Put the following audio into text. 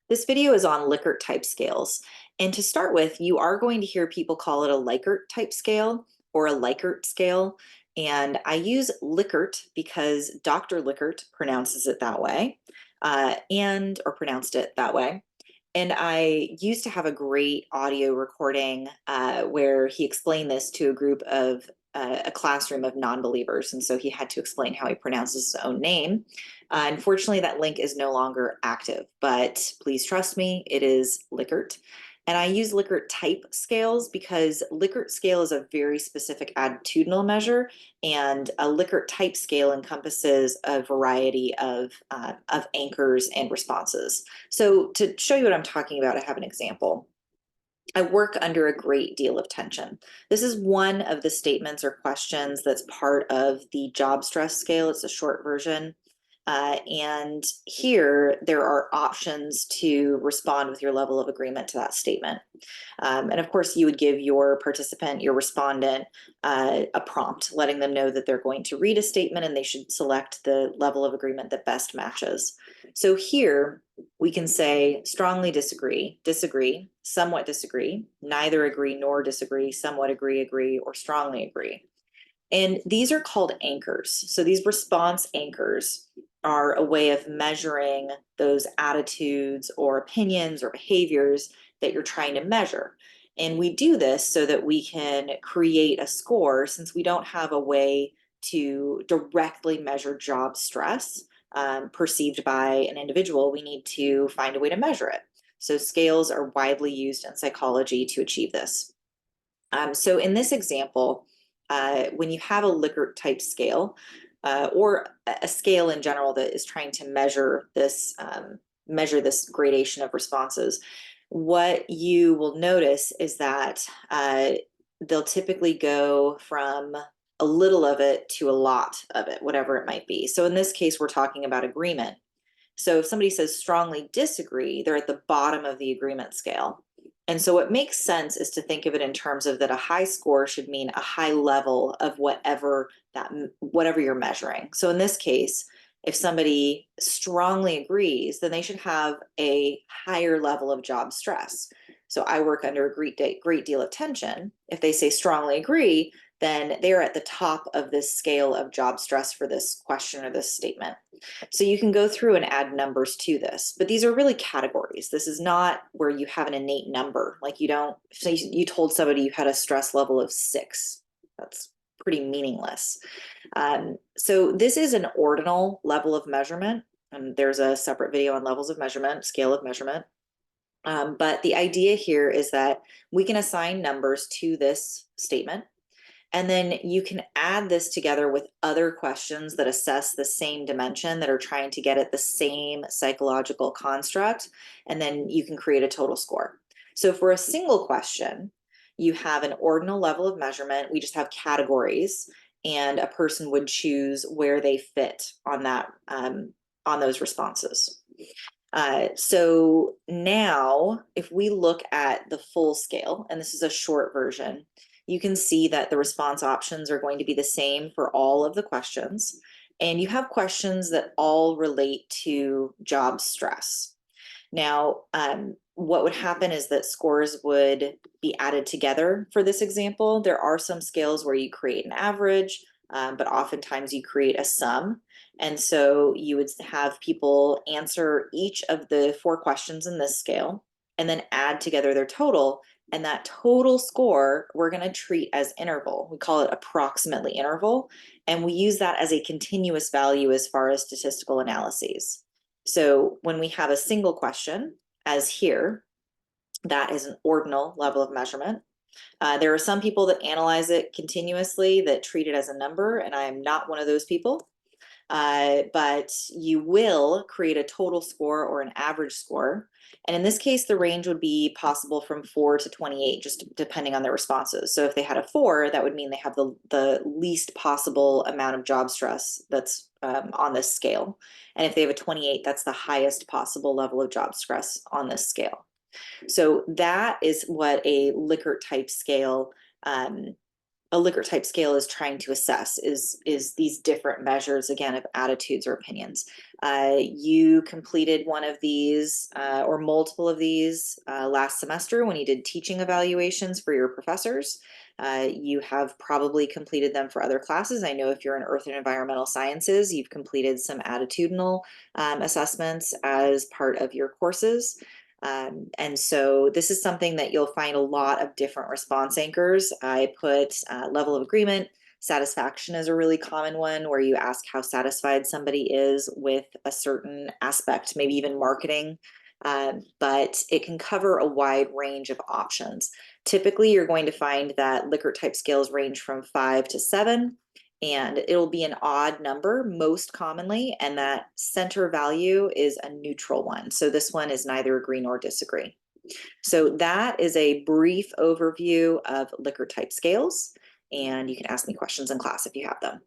This video is on Likert-type scales. And to start with, you are going to hear people call it a Likert-type scale or a Likert scale. And I use Likert because Dr. Likert pronounces it that way, or pronounced it that way. And I used to have a great audio recording where he explained this to a group of a classroom of non-believers. And so he had to explain how he pronounces his own name. Unfortunately, that link is no longer active, but please trust me, it is Likert. And I use Likert-type scales because Likert scale is a very specific attitudinal measure, and a Likert-type scale encompasses a variety of anchors and responses. So to show you what I'm talking about, I have an example. I work under a great deal of tension. This is one of the statements or questions that's part of the job stress scale. It's a short version. And here there are options to respond with your level of agreement to that statement. And of course, you would give your participant, your respondent, a prompt, letting them know that they're going to read a statement and they should select the level of agreement that best matches. So here we can say strongly disagree, disagree, somewhat disagree, neither agree nor disagree, somewhat agree, agree, or strongly agree. And these are called anchors. So these response anchors are a way of measuring those attitudes or opinions or behaviors that you're trying to measure. And we do this so that we can create a score, since we don't have a way to directly measure job stress perceived by an individual. We need to find a way to measure it. So scales are widely used in psychology to achieve this. So in this example, when you have a Likert-type scale, or a scale in general that is trying to measure this gradation of responses, what you will notice is that they'll typically go from a little of it to a lot of it, whatever it might be. So in this case, we're talking about agreement. So if somebody says strongly disagree, they're at the bottom of the agreement scale. And so what makes sense is to think of it in terms of that a high score should mean a high level of whatever you're measuring. So in this case, if somebody strongly agrees, then they should have a higher level of job stress. So I work under a great deal of tension. If they say strongly agree, then they're at the top of this scale of job stress for this question or this statement. So you can go through and add numbers to this, but these are really categories. This is not where you have an innate number. Like you told somebody you had a stress level of 6. That's pretty meaningless. So this is an ordinal level of measurement. And there's a separate video on levels of measurement, scale of measurement. But the idea here is that we can assign numbers to this statement. And then you can add this together with other questions that assess the same dimension, that are trying to get at the same psychological construct, and then you can create a total score. So for a single question, you have an ordinal level of measurement. We just have categories, and a person would choose where they fit on that on those responses. So now if we look at the full scale, and this is a short version, you can see that the response options are going to be the same for all of the questions. And you have questions that all relate to job stress. Now, what would happen is that scores would be added together for this example. There are some scales where you create an average, but oftentimes you create a sum. And so you would have people answer each of the 4 questions in this scale and then add together their total. And that total score, we're going to treat as interval. We call it approximately interval. And we use that as a continuous value as far as statistical analyses. So when we have a single question, as here, that is an ordinal level of measurement. There are some people that analyze it continuously, that treat it as a number, and I am not one of those people. But you will create a total score or an average score. And in this case, the range would be possible from 4 to 28, just depending on their responses. So if they had a 4, that would mean they have the least possible amount of job stress that's on this scale. And if they have a 28, that's the highest possible level of job stress on this scale. So that is what a Likert-type scale is trying to assess, is these different measures, again, of attitudes or opinions. You completed one of these or multiple of these last semester when you did teaching evaluations for your professors. You have probably completed them for other classes. I know if you're in Earth and Environmental Sciences, you've completed some attitudinal assessments as part of your courses. And so this is something that you'll find a lot of different response anchors. I put level of agreement. Satisfaction is a really common one where you ask how satisfied somebody is with a certain aspect, maybe even marketing, but it can cover a wide range of options. Typically, you're going to find that Likert-Type scales range from 5 to 7, and it'll be an odd number most commonly, and that center value is a neutral one. So this one is neither agree nor disagree. So that is a brief overview of Likert-Type scales, and you can ask me questions in class if you have them.